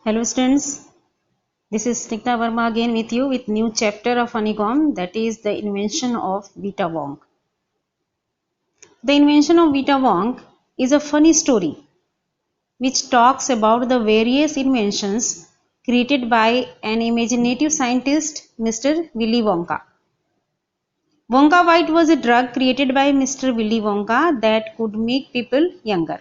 Hello students, this is Snikta Verma again with you with new chapter of honeycomb, that is the invention of Vita Wong. The invention of Vita Wong is a funny story which talks about the various inventions created by an imaginative scientist, Mr. Willy Wonka. Wonka White was a drug created by Mr. Willy Wonka that could make people younger.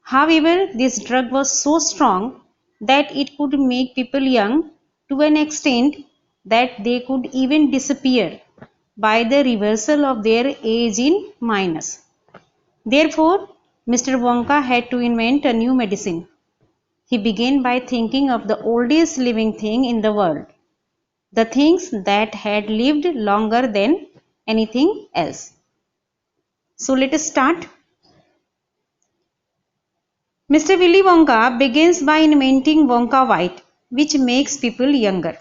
However, this drug was so strong that it could make people young to an extent that they could even disappear by the reversal of their age in minus. Therefore, Mr. Wonka had to invent a new medicine. He began by thinking of the oldest living thing in the world, the things that had lived longer than anything else. So let us start. Mr. Willy Wonka begins by inventing Wonka White, which makes people younger.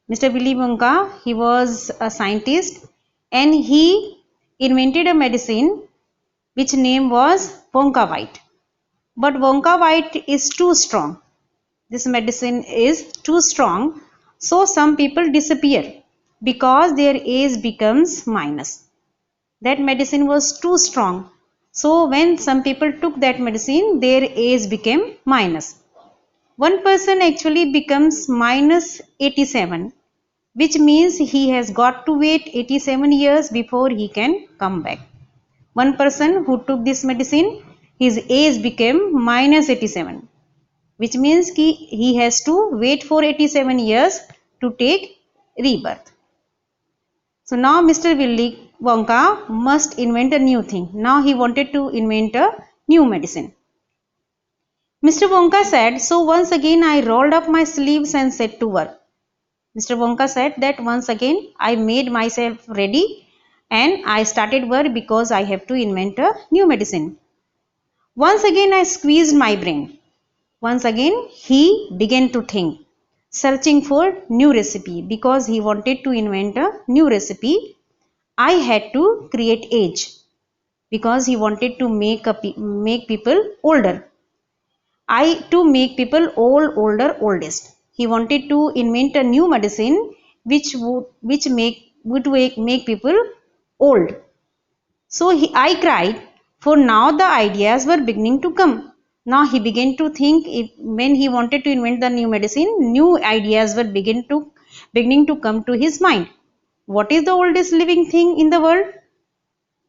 Mr. Willy Wonka, he was a scientist and he invented a medicine which name was Wonka White. But Wonka White is too strong. This medicine is too strong, so some people disappear because their age becomes minus. That medicine was too strong. So when some people took that medicine, their age became minus. One person actually becomes minus 87, which means he has got to wait 87 years before he can come back. One person who took this medicine, his age became minus 87, which means he has to wait for 87 years to take rebirth. So now Mr. Willy Wonka must invent a new thing. Now he wanted to invent a new medicine. Mr. Wonka said, so once again I rolled up my sleeves and set to work. Mr. Wonka said that once again I made myself ready and I started work because I have to invent a new medicine. Once again I squeezed my brain. Once again he began to think, searching for new recipe because he wanted to invent a new recipe. I had to create age because he wanted to make people older. To make people older, oldest. He wanted to invent a new medicine which would make people old. So I cried, for now the ideas were beginning to come. Now he began to think when he wanted to invent the new medicine, new ideas were beginning to come to his mind. What is the oldest living thing in the world?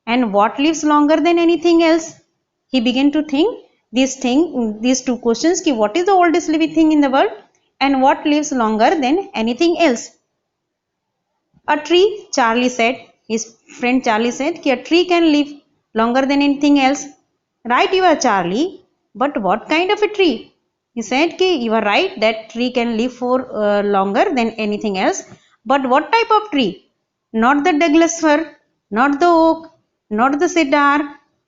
And what lives longer than anything else? He began to think these two questions, ki what is the oldest living thing in the world and what lives longer than anything else? A tree, Charlie said. His friend Charlie said ki a tree can live longer than anything else. Right, you are, Charlie, but what kind of a tree? He said ki you are right that tree can live for longer than anything else, but what type of tree? Not the Douglas fir, not the oak, not the cedar.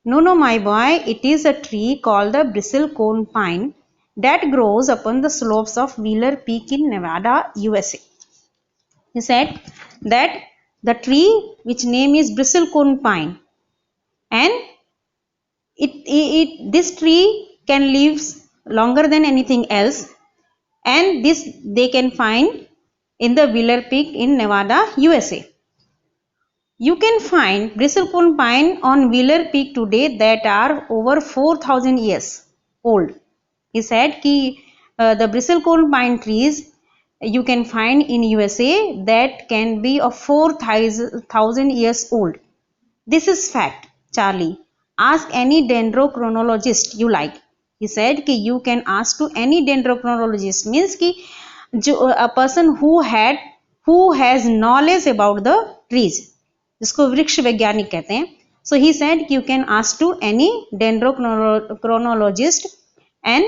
No, my boy, it is a tree called the bristlecone pine that grows upon the slopes of Wheeler Peak in Nevada, USA. He said that the tree which name is bristlecone pine, and this tree can live longer than anything else, and this they can find in the Wheeler Peak in Nevada, USA. You can find bristlecone pine on Wheeler Peak today that are over 4,000 years old. He said ki the bristlecone pine trees you can find in USA that can be of 4,000 years old. This is fact, Charlie. Ask any dendrochronologist you like. He said ki you can ask to any dendrochronologist, means ki a person who has knowledge about the trees, जिसको वृक्ष वैज्ञानिक कहते हैं. So he said you can ask to any dendrochronologist and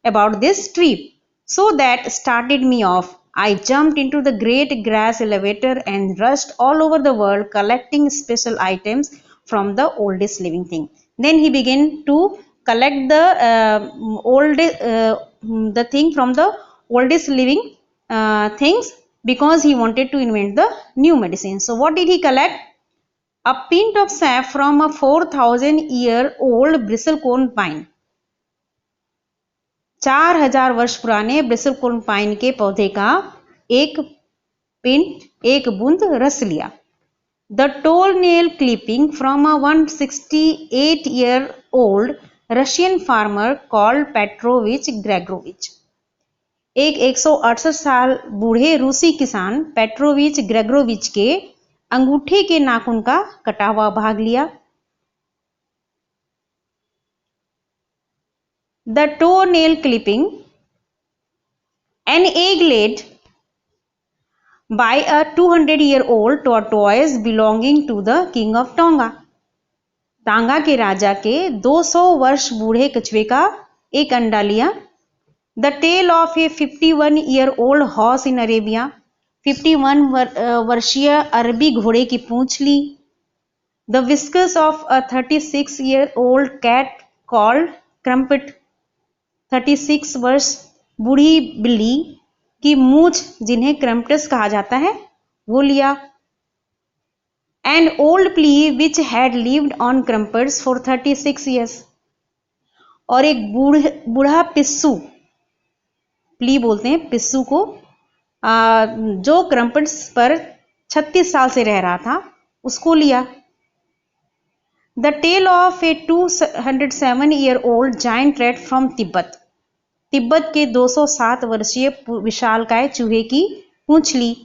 about this tree. So that started me off. I jumped into the great grass elevator and rushed all over the world collecting special items from the oldest living thing. Then he began to collect the thing from the oldest living things because he wanted to invent the new medicine. So what did he collect? A pint of sap from a 4,000-year-old bristlecone pine. 4000 वर्ष पुराने ब्रिसलकोर्न pine के पौधे का एक बूंद रस लिया। The toenail clipping from a 168-year-old Russian farmer called Petrovich Gregorovich। एक 168 साल बूढ़े रूसी किसान पेट्रोविच ग्रेगोरोविच के अंगूठे के नाखून का कटा हुआ भाग लिया। The toenail clipping, an egg laid by a 200-year-old tortoise belonging to the king of Tonga। टांगा के राजा के 200 वर्ष बूढ़े कछुए का एक अंडा लिया। The tail of a 51-year-old horse in Arabia, 51 वर्षीय अरबी घोड़े की पूंछ ली। The whiskers of a 36-year-old cat called Crumpet, 36 वर्ष बूढ़ी बिल्ली की मूछ जिन्हें क्रम्पटस कहा जाता है वो लिया। An old flea which had lived on crumpets for 36 years, और एक बूढ़ा पिस्सू, फ्ली बोलते हैं पिस्सू को, जो क्रम्पट्स पर 36 साल से रह रहा था उसको लिया। The tail of a 207-year-old giant rat from Tibet, Tibet के 207 वर्षीय विशालकाय चूहे की पूंछ ली।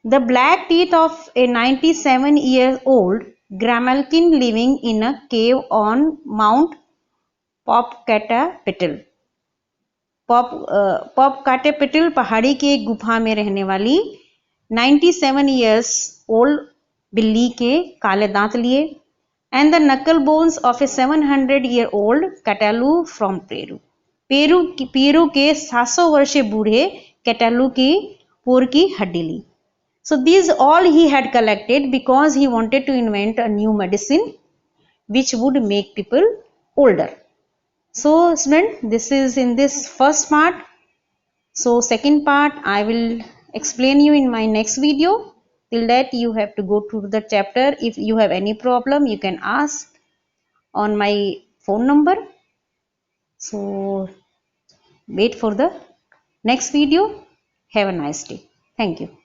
The black teeth of a 97-year-old Gramalkin living in a cave on Mount Popocatépetl, पॉपकाटेपेटल पहाड़ी के गुफा में रहने वाली 97 years old बिल्ली के काले दांत लिए। And the knuckle bones of a 700-year-old Catalu from Peru, Peru के 700 वर्षीय बूढ़े कैटालू की पूर की हड्डी ली। So these all he had collected because he wanted to invent a new medicine which would make people older. So student, this is in this first part. So second part I will explain you in my next video. Till that you have to go through the chapter. If you have any problem you can ask on my phone number. So wait for the next video. Have a nice day. Thank you.